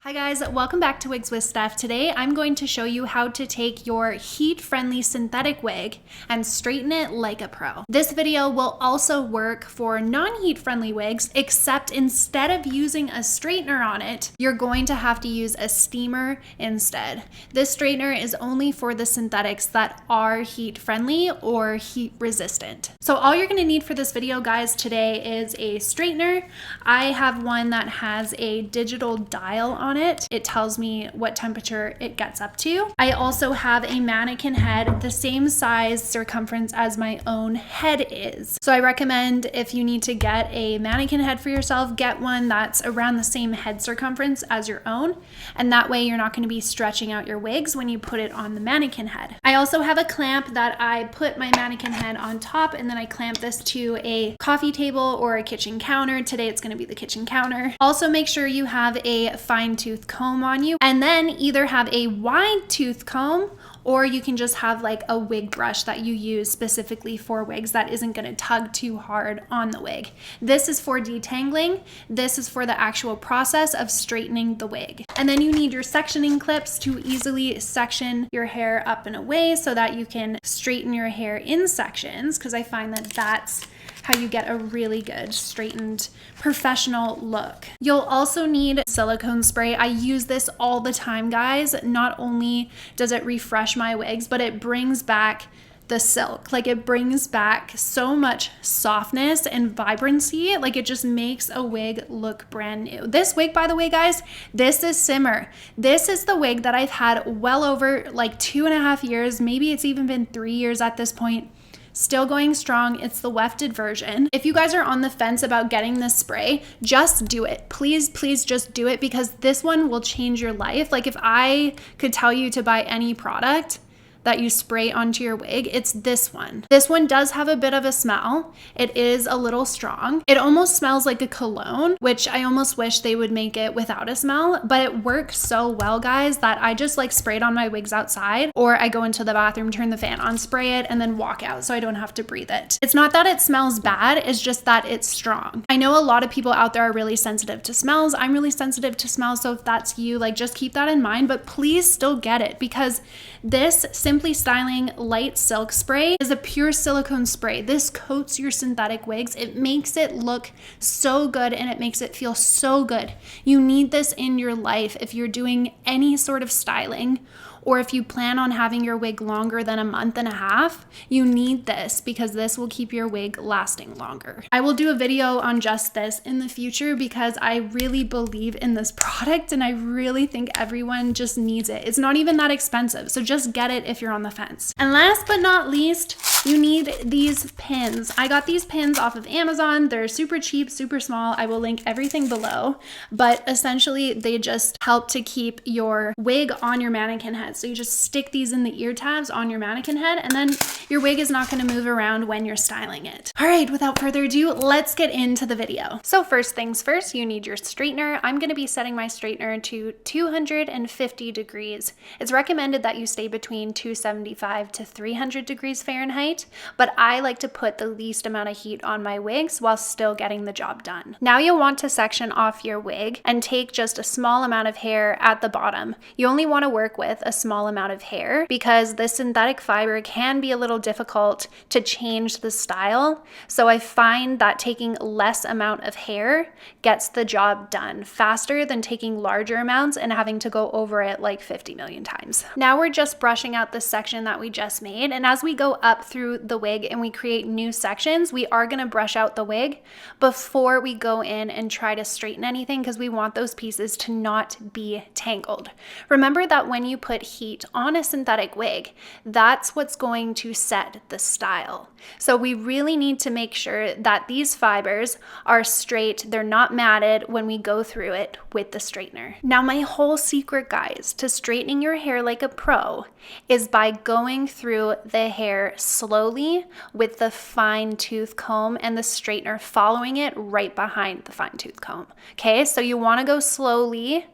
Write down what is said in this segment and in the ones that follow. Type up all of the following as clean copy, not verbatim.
Hi guys, welcome back to Wigs with Steph. Today I'm going to show you how to take your heat-friendly synthetic wig and straighten it like a pro. This video will also work for non-heat friendly wigs, except instead of using a straightener on it, you're going to have to use a steamer instead. This straightener is only for the synthetics that are heat friendly or heat resistant. So all you're going to need for this video, guys, today is a straightener. I have one that has a digital dial on it. It tells me what temperature it gets up to. I also have a mannequin head, the same size circumference as my own head is. So I recommend if you need to get a mannequin head for yourself, get one that's around the same head circumference as your own. And that way you're not going to be stretching out your wigs when you put it on the mannequin head. I also have a clamp that I put my mannequin head on top, and then I clamp this to a coffee table or a kitchen counter. Today it's going to be the kitchen counter. Also make sure you have a fine tooth comb on you, and then either have a wide tooth comb or you can just have like a wig brush that you use specifically for wigs that isn't going to tug too hard on the wig. This is for detangling. This is for the actual process of straightening the wig. And then you need your sectioning clips to easily section your hair up and away so that you can straighten your hair in sections, because I find that that's how you get a really good straightened professional look. You'll also need silicone spray. I use this all the time, guys. Not only does it refresh my wigs, but it brings back the silk. Like, it brings back so much softness and vibrancy. Like, it just makes a wig look brand new. This wig, by the way, guys, this is SIMMER. This is the wig that I've had well over like 2.5 years. Maybe it's even been 3 years at this point. Still going strong. It's the wefted version. If you guys are on the fence about getting this spray, just do it. Please, please just do it, because this one will change your life. Like, if I could tell you to buy any product that you spray onto your wig, it's this one. This one does have a bit of a smell. It is a little strong. It almost smells like a cologne, which I almost wish they would make it without a smell, but it works so well, guys, that I just like spray it on my wigs outside, or I go into the bathroom, turn the fan on, spray it, and then walk out so I don't have to breathe it. It's not that it smells bad, it's just that it's strong. I know a lot of people out there are really sensitive to smells. I'm really sensitive to smells, so if that's you, like, just keep that in mind, but please still get it, because this Simply Styling Light Silk Spray is a pure silicone spray. This coats your synthetic wigs. It makes it look so good, and it makes it feel so good. You need this in your life if you're doing any sort of styling, or if you plan on having your wig longer than 1.5 months, you need this, because this will keep your wig lasting longer. I will do a video on just this in the future, because I really believe in this product and I really think everyone just needs it. It's not even that expensive, so just get it if you're on the fence. And last but not least, you need these pins. I got these pins off of Amazon. They're super cheap, super small. I will link everything below, but essentially they just help to keep your wig on your mannequin head. So you just stick these in the ear tabs on your mannequin head, and then your wig is not going to move around when you're styling it. All right, without further ado, let's get into the video. So first things first, you need your straightener. I'm going to be setting my straightener to 250 degrees. It's recommended that you stay between 275 to 300 degrees Fahrenheit, but I like to put the least amount of heat on my wigs while still getting the job done. Now you'll want to section off your wig and take just a small amount of hair at the bottom. You only want to work with a small amount of hair, because the synthetic fiber can be a little difficult to change the style. So I find that taking less amount of hair gets the job done faster than taking larger amounts and having to go over it like 50 million times. Now we're just brushing out the section that we just made, and as we go up through the wig and we create new sections, we are going to brush out the wig before we go in and try to straighten anything, because we want those pieces to not be tangled. Remember that when you put heat on a synthetic wig, that's what's going to set the style. So we really need to make sure that these fibers are straight, they're not matted when we go through it with the straightener. Now, my whole secret, guys, to straightening your hair like a pro is by going through the hair slowly with the fine tooth comb and the straightener following it right behind the fine tooth comb. Okay, so you want to go slowly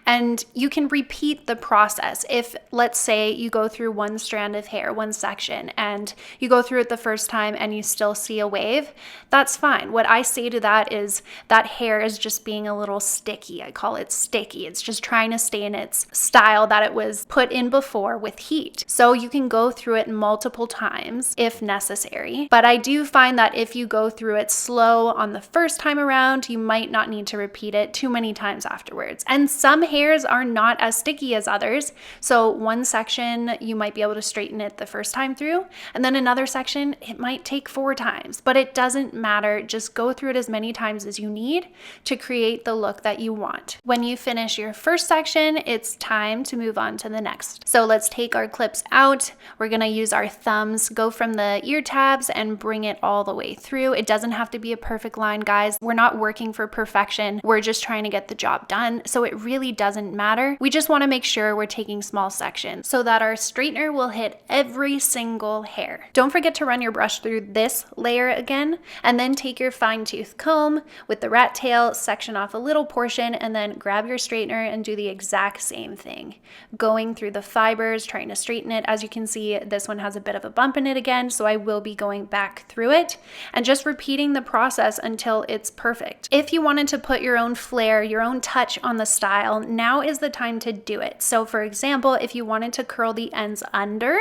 And you can repeat the process. If, let's say, you go through one strand of hair, one section, and you go through it the first time and you still see a wave, that's fine. What I say to that is that hair is just being a little sticky. I call it sticky. It's just trying to stay in its style that it was put in before with heat. So you can go through it multiple times if necessary. But I do find that if you go through it slow on the first time around, you might not need to repeat it too many times afterwards. And some hairs are not as sticky as others. So one section, you might be able to straighten it the first time through, and then another section, it might take 4 times, but it doesn't matter. Just go through it as many times as you need to create the look that you want. When you finish your first section, it's time to move on to the next. So let's take our clips out. We're gonna use our thumbs, go from the ear tabs and bring it all the way through. It doesn't have to be a perfect line, guys. We're not working for perfection. We're just trying to get the job done. So it really doesn't matter. We just wanna make sure we're taking small sections so that our straightener will hit every single hair. Don't forget to run your brush through this layer again, and then take your fine tooth comb with the rat tail, section off a little portion, and then grab your straightener and do the exact same thing. Going through the fibers, trying to straighten it. As you can see, this one has a bit of a bump in it again, so I will be going back through it and just repeating the process until it's perfect. If you wanted to put your own flair, your own touch on the style, now is the time to do it. So for example, if you wanted to curl the ends under,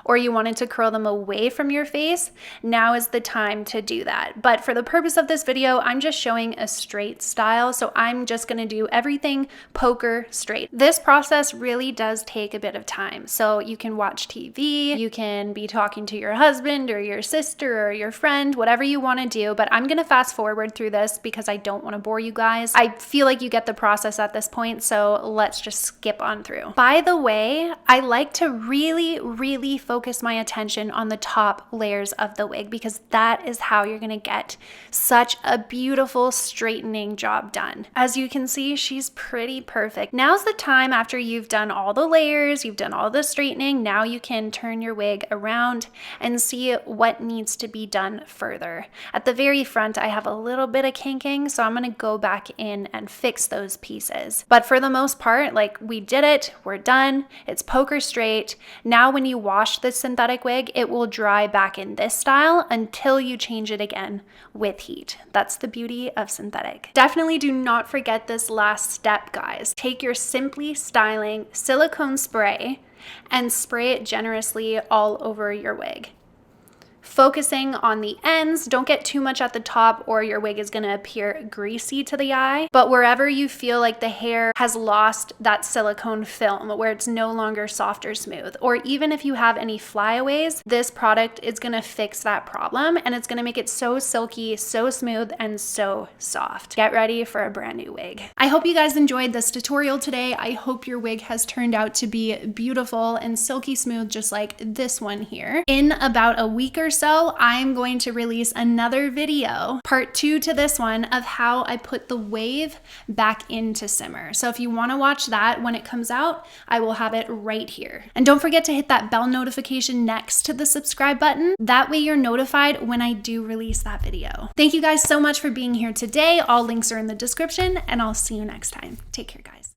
or you wanted to curl them away from your face, now is the time to do that. But for the purpose of this video, I'm just showing a straight style, so I'm just gonna do everything poker straight. This process really does take a bit of time. So you can watch TV, you can be talking to your husband or your sister or your friend, whatever you wanna do, but I'm gonna fast forward through this because I don't wanna bore you guys. I feel like you get the process at this point, so let's just skip on through. By the way, I like to really focus my attention on the top layers of the wig because that is how you're gonna get such a beautiful straightening job done. As you can see, she's pretty perfect. Now's the time after you've done all the layers, you've done all the straightening, now you can turn your wig around and see what needs to be done further. At the very front, I have a little bit of kinking, so I'm gonna go back in and fix those pieces. But for the most part, like, we did it, we're done, it's poker straight. Now when you wash this synthetic wig, it will dry back in this style until you change it again with heat. That's the beauty of synthetic. Definitely do not forget this last step, guys. Take your Simply Styling silicone spray and spray it generously all over your wig. Focusing on the ends, don't get too much at the top or your wig is gonna appear greasy to the eye, but wherever you feel like the hair has lost that silicone film, where it's no longer soft or smooth, or even if you have any flyaways, this product is gonna fix that problem and it's gonna make it so silky, so smooth, and so soft. Get ready for a brand new wig. I hope you guys enjoyed this tutorial today. I hope your wig has turned out to be beautiful and silky smooth, just like this one here. In about a week or so, I'm going to release another video, part 2 to this one, of how I put the wave back into SIMMER. So if you want to watch that when it comes out, I will have it right here. And don't forget to hit that bell notification next to the subscribe button. That way you're notified when I do release that video. Thank you guys so much for being here today. All links are in the description, and I'll see you next time. Take care, guys.